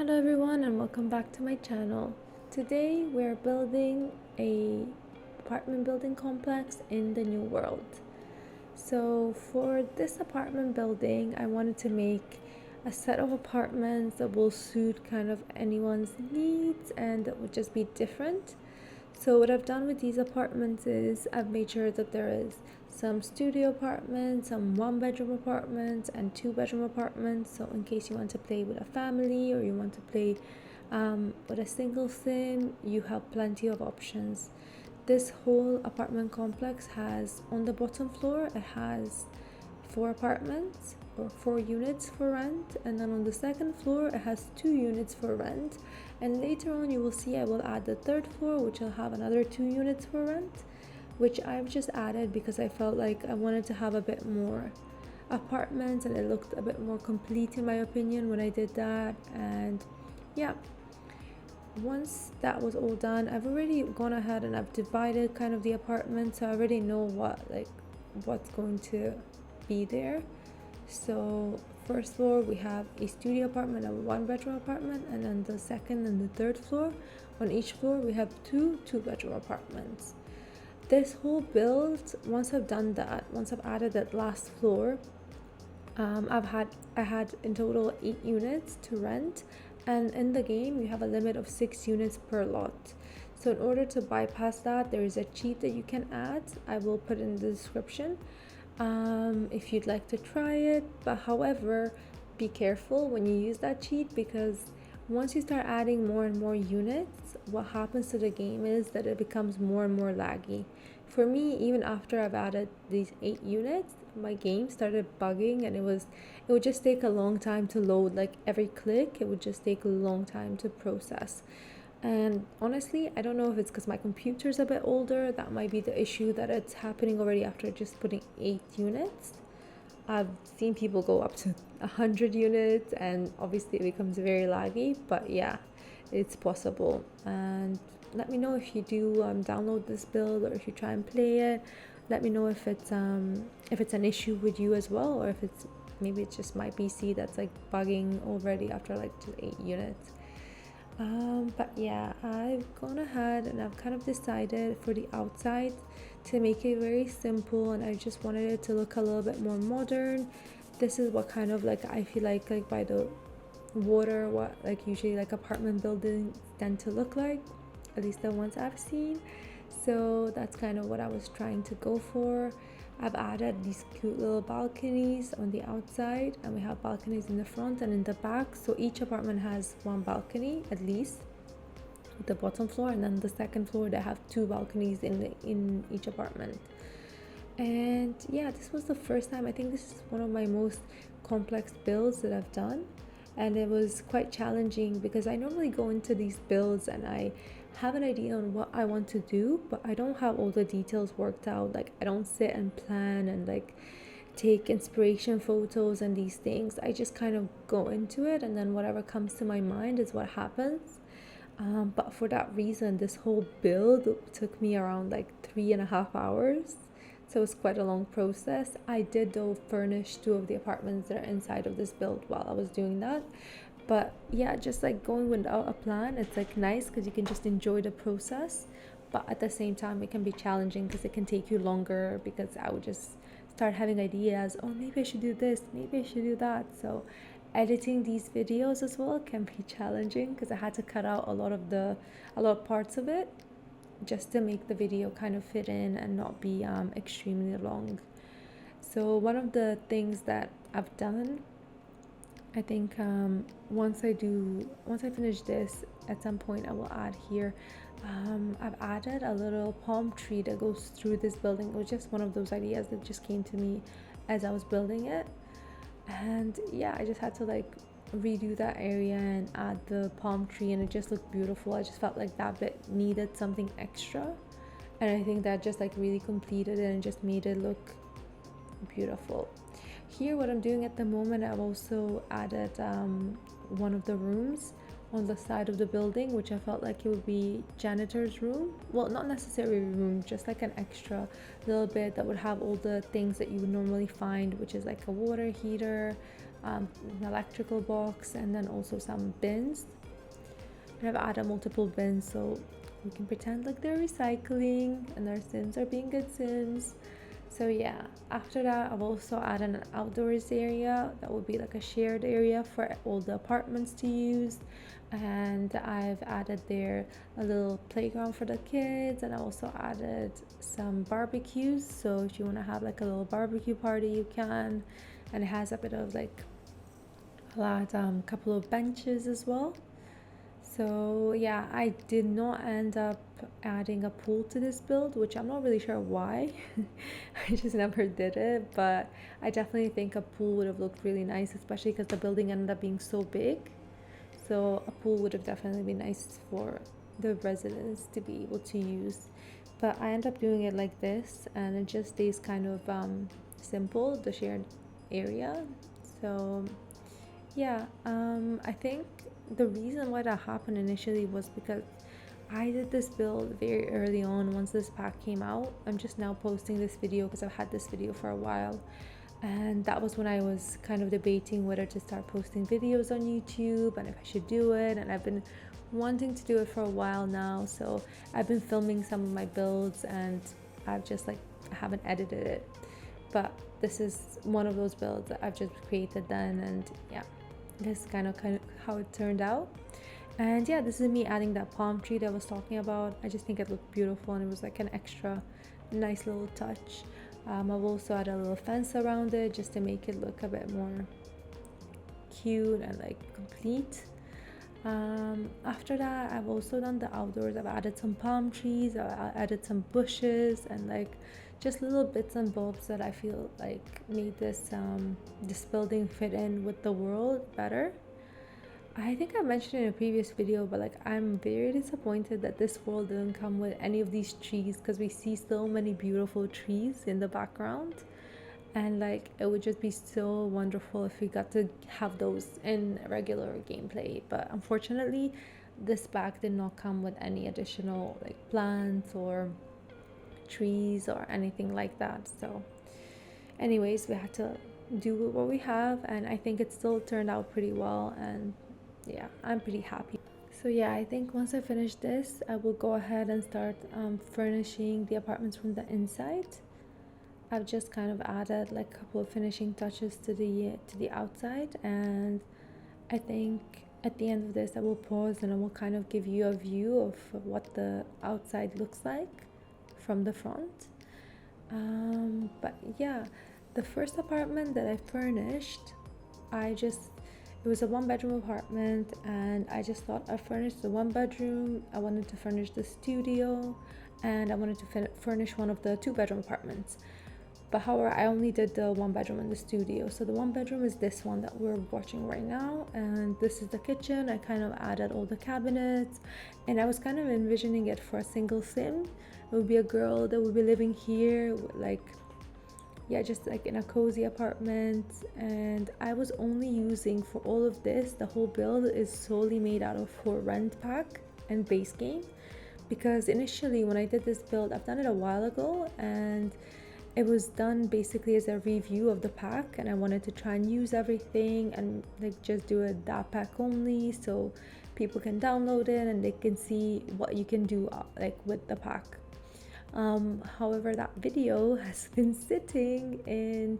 Hello everyone and welcome back to my channel. Today we're building a apartment building complex in the new world. So for this apartment building, I wanted to make a set of apartments that will suit kind of anyone's needs and that would just be different. So what I've done with these apartments is I've made sure that there is some studio apartments, some one-bedroom apartments, and two-bedroom apartments. So in case you want to play with a family or you want to play with a single sim, you have plenty of options. This whole apartment complex has, on the bottom floor, it has 4 apartments or 4 units for rent, and then on the second floor it has 2 units for rent, and later on you will see I will add the third floor, which will have another 2 units for rent, which I've just added because I felt like I wanted to have a bit more apartments and it looked a bit more complete in my opinion when I did that. And yeah, once that was all done, I've already gone ahead and I've divided kind of the apartment, so I already know what's going to be there. So first floor we have a studio apartment, a one-bedroom apartment, and then the second and the third floor, on each floor we have two-bedroom apartments. This whole build, once I've done that, once I've added that last floor, I had in total 8 units to rent, and in the game you have a limit of 6 units per lot. So in order to bypass that, there is a cheat that you can add. I will put in the description if you'd like to try it. But however, be careful when you use that cheat, because once you start adding more and more units, what happens to the game is that it becomes more and more laggy. For me, even after I've added these 8 units, my game started bugging, and it would just take a long time to load. Like every click, it would just take a long time to process. And honestly, I don't know if it's because my computer's a bit older. That might be the issue, that it's happening already after just putting 8 units. I've seen people go up to 100 units, and obviously it becomes very laggy, but yeah, it's possible. And let me know if you do download this build, or if you try and play it. Let me know if it's an issue with you as well, or if maybe it's just my PC that's like bugging already after like just 8 units. But yeah, I've gone ahead and I've kind of decided for the outside to make it very simple, and I just wanted it to look a little bit more modern. This is what kind of like I feel like by the water, what like usually like apartment buildings tend to look like, at least the ones I've seen. So that's kind of what I was trying to go for. I've added these cute little balconies on the outside, and we have balconies in the front and in the back. So each apartment has one balcony at least with the bottom floor, and then the second floor they have 2 balconies in each apartment. And yeah, this was the first time. I think this is one of my most complex builds that I've done, and it was quite challenging because I normally go into these builds and I have an idea on what I want to do, but I don't have all the details worked out. Like I don't sit and plan and like take inspiration photos and these things. I just kind of go into it, and then whatever comes to my mind is what happens. But for that reason, this whole build took me around like 3.5 hours. So it's quite a long process. I did though furnish 2 of the apartments that are inside of this build while I was doing that. But yeah, just like going without a plan, it's like nice because you can just enjoy the process. But at the same time, it can be challenging because it can take you longer, because I would just start having ideas. Oh, maybe I should do this, maybe I should do that. So editing these videos as well can be challenging because I had to cut out a lot of parts of it just to make the video kind of fit in and not be extremely long. So one of the things that I've done, I think once I finish this, at some point I will add here, I've added a little palm tree that goes through this building. It was just one of those ideas that just came to me as I was building it. And yeah, I just had to like redo that area and add the palm tree, and it just looked beautiful. I just felt like that bit needed something extra, and I think that just like really completed it and just made it look beautiful. Here what I'm doing at the moment, I've also added one of the rooms on the side of the building, which I felt like it would be janitor's room. Well, not necessarily a room, just like an extra little bit that would have all the things that you would normally find, which is like a water heater, an electrical box, and then also some bins. And I've added multiple bins so we can pretend like they're recycling and our Sims are being good Sims. So yeah, after that I've also added an outdoors area that will be like a shared area for all the apartments to use, and I've added there a little playground for the kids, and I also added some barbecues, so if you want to have like a little barbecue party you can, and it has a bit of like a couple of benches as well. So yeah, I did not end up adding a pool to this build, which I'm not really sure why. I just never did it, but I definitely think a pool would have looked really nice, especially because the building ended up being so big. So a pool would have definitely been nice for the residents to be able to use. But I end up doing it like this, and it just stays kind of simple, the shared area. So yeah, I think the reason why that happened initially was because I did this build very early on once this pack came out. I'm just now posting this video because I've had this video for a while, and that was when I was kind of debating whether to start posting videos on YouTube and if I should do it, and I've been wanting to do it for a while now. So I've been filming some of my builds and I've just like haven't edited it, but this is one of those builds that I've just created then, and yeah, this is kind of how it turned out. And yeah, this is me adding that palm tree that I was talking about. I just think it looked beautiful and it was like an extra nice little touch. I've also added a little fence around it just to make it look a bit more cute and like complete. After that, I've also done the outdoors. I've added some palm trees, I added some bushes, and like just little bits and bobs that I feel like made this building fit in with the world better. I think I mentioned in a previous video, but like I'm very disappointed that this world didn't come with any of these trees, because we see so many beautiful trees in the background, and like it would just be so wonderful if we got to have those in regular gameplay. But unfortunately this pack did not come with any additional like plants or trees or anything like that. So anyways, we had to do what we have, and I think it still turned out pretty well, and yeah, I'm pretty happy. So yeah, I think once I finish this I will go ahead and start furnishing the apartments from the inside. I've just kind of added like a couple of finishing touches to the outside, and I think at the end of this I will pause and I will kind of give you a view of what the outside looks like from the front. But yeah, the first apartment that I furnished, it was a 1-bedroom apartment, and I just thought I'd furnish the 1 bedroom. I wanted to furnish the studio, and I wanted to furnish one of the 2-bedroom apartments. But however, I only did the 1 bedroom in the studio. So the 1 bedroom is this one that we're watching right now, and this is the kitchen. I kind of added all the cabinets, and I was kind of envisioning it for a single sim. It would be a girl that would be living here, like, yeah, just like in a cozy apartment. And I was only using for all of this, the whole build is solely made out of for rent pack and base game, because initially when I did this build, I've done it a while ago, and it was done basically as a review of the pack, and I wanted to try and use everything and like just do it that pack only, so people can download it and they can see what you can do like with the pack. However, that video has been sitting in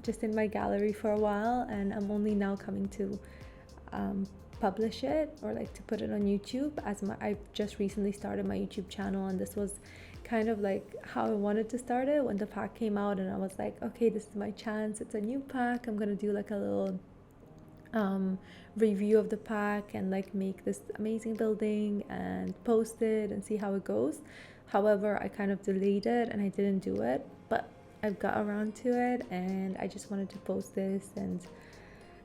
just in my gallery for a while, and I'm only now coming to publish it, or like to put it on YouTube, as I just recently started my YouTube channel, and this was kind of like how I wanted to start it when the pack came out, and I was like, okay, this is my chance, it's a new pack, I'm gonna do like a little review of the pack and like make this amazing building and post it and see how it goes. However, I kind of delayed it and I didn't do it, but I've got around to it, and I just wanted to post this and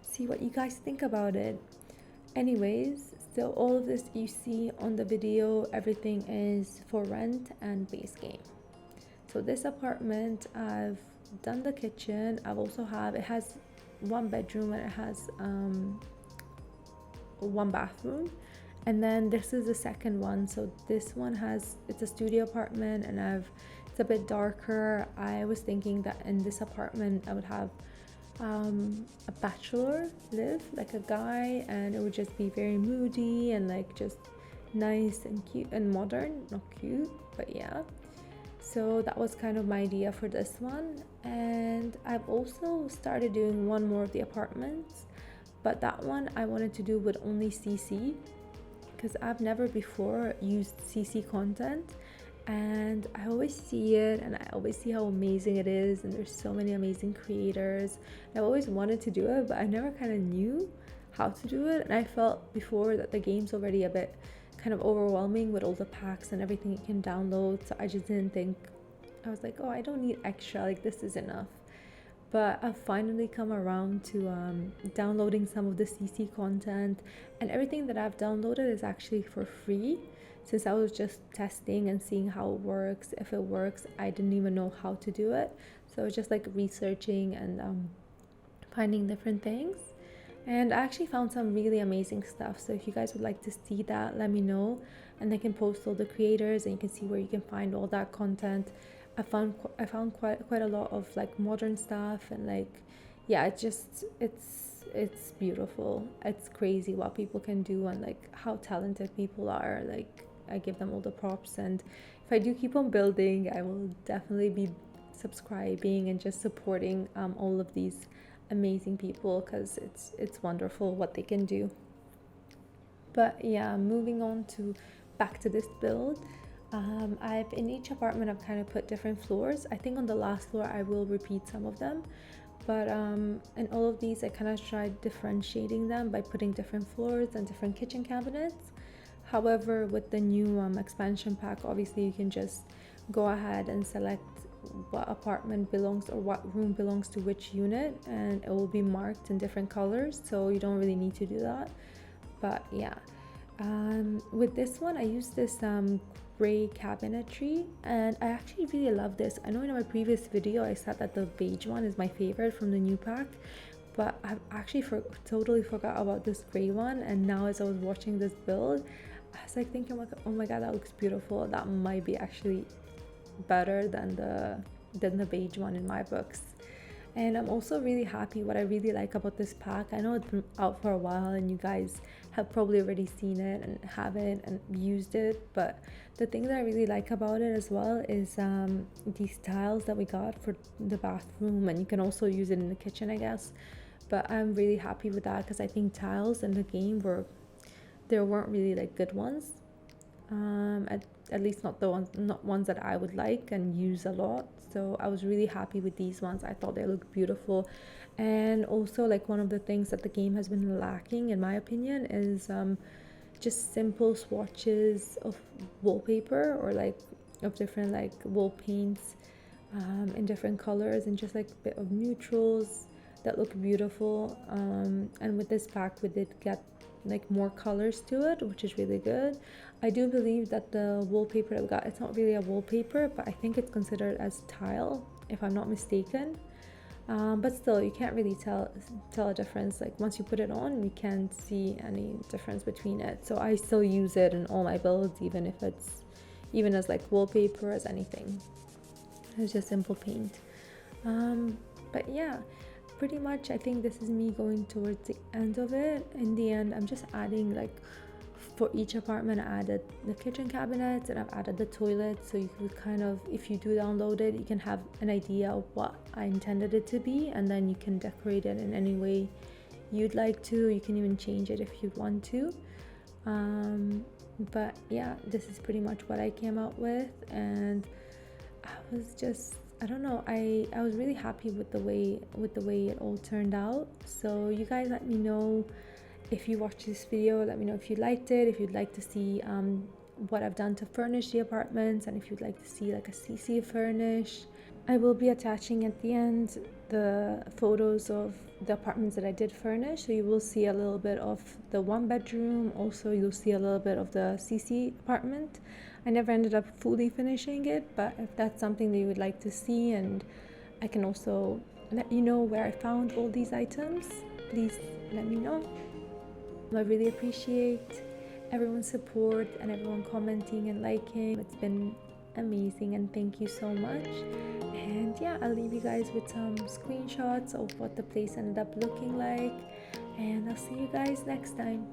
see what you guys think about it. Anyways, so all of this you see on the video, everything is for rent and base game. So this apartment, I've done the kitchen. It has 1 bedroom and it has 1 bathroom, and then this is the second one. So this one it's a studio apartment, and it's a bit darker. I was thinking that in this apartment I would have a bachelor live, like a guy, and it would just be very moody and like just nice and cute and modern, not cute, but yeah. So that was kind of my idea for this one. And I've also started doing one more of the apartments, but that one I wanted to do with only CC, because I've never before used CC content, and I always see it and I always see how amazing it is, and there's so many amazing creators. I've always wanted to do it, but I never kind of knew how to do it, and I felt before that the game's already a bit kind of overwhelming with all the packs and everything you can download, so I just didn't think, I was like, oh, I don't need extra, like this is enough. But I've finally come around to downloading some of the CC content, and everything that I've downloaded is actually for free, since I was just testing and seeing how it works. If it works, I didn't even know how to do it, so I was just like researching and finding different things, and I actually found some really amazing stuff. So if you guys would like to see that, let me know, and I can post all the creators and you can see where you can find all that content. I found quite a lot of like modern stuff, and like, yeah, it's beautiful. It's crazy what people can do and like how talented people are. Like, I give them all the props, and if I do keep on building, I will definitely be subscribing and just supporting all of these amazing people, because it's wonderful what they can do. But yeah, moving on to back to this build. I've in each apartment I've kind of put different floors. I think on the last floor I will repeat some of them, but in all of these I kind of tried differentiating them by putting different floors and different kitchen cabinets. However, with the new expansion pack, obviously you can just go ahead and select what apartment belongs or what room belongs to which unit, and it will be marked in different colors, so you don't really need to do that. But yeah, with this one I used this gray cabinetry, and I actually really love this. I know in my previous video I said that the beige one is my favorite from the new pack, but I've actually totally forgot about this gray one, and now as I was watching this build, I was like thinking like, oh my god, that looks beautiful. That might be actually better than the beige one in my books. And I'm also really happy. What I really like about this pack, I know it's been out for a while and you guys have probably already seen it and have it and used it, but the thing that I really like about it as well is these tiles that we got for the bathroom, and you can also use it in the kitchen, I guess. But I'm really happy with that, because I think tiles in the game there weren't really like good ones, at least not ones that I would like and use a lot. So I was really happy with these ones. I thought they looked beautiful. And also, like, one of the things that the game has been lacking in my opinion is just simple swatches of wallpaper, or like of different like wall paints in different colors, and just like a bit of neutrals that look beautiful. And with this pack we did get like more colors to it, which is really good. I do believe that the wallpaper I've got, it's not really a wallpaper, but I think it's considered as tile if I'm not mistaken. But still, you can't really tell a difference. Like, once you put it on, you can't see any difference between it. So I still use it in all my builds, even as like wallpaper, as anything. It's just simple paint. But yeah, pretty much I think this is me going towards the end of it. In the end, I'm just adding, like, for each apartment I added the kitchen cabinets and I've added the toilet, so you could kind of, if you do download it, you can have an idea of what I intended it to be, and then you can decorate it in any way you'd like to. You can even change it if you want to. But yeah, this is pretty much what I came out with, and I don't know, I was really happy with the way it all turned out. So you guys let me know if you watched this video. Let me know if you liked it, if you'd like to see what I've done to furnish the apartments, and if you'd like to see like a CC furnish. I will be attaching at the end the photos of the apartments that I did furnish, so you will see a little bit of the 1-bedroom. Also, you'll see a little bit of the CC apartment. I never ended up fully finishing it, but if that's something that you would like to see, and I can also let you know where I found all these items, please let me know. I really appreciate everyone's support and everyone commenting and liking. It's been amazing, and thank you so much. And yeah, I'll leave you guys with some screenshots of what the place ended up looking like, and I'll see you guys next time.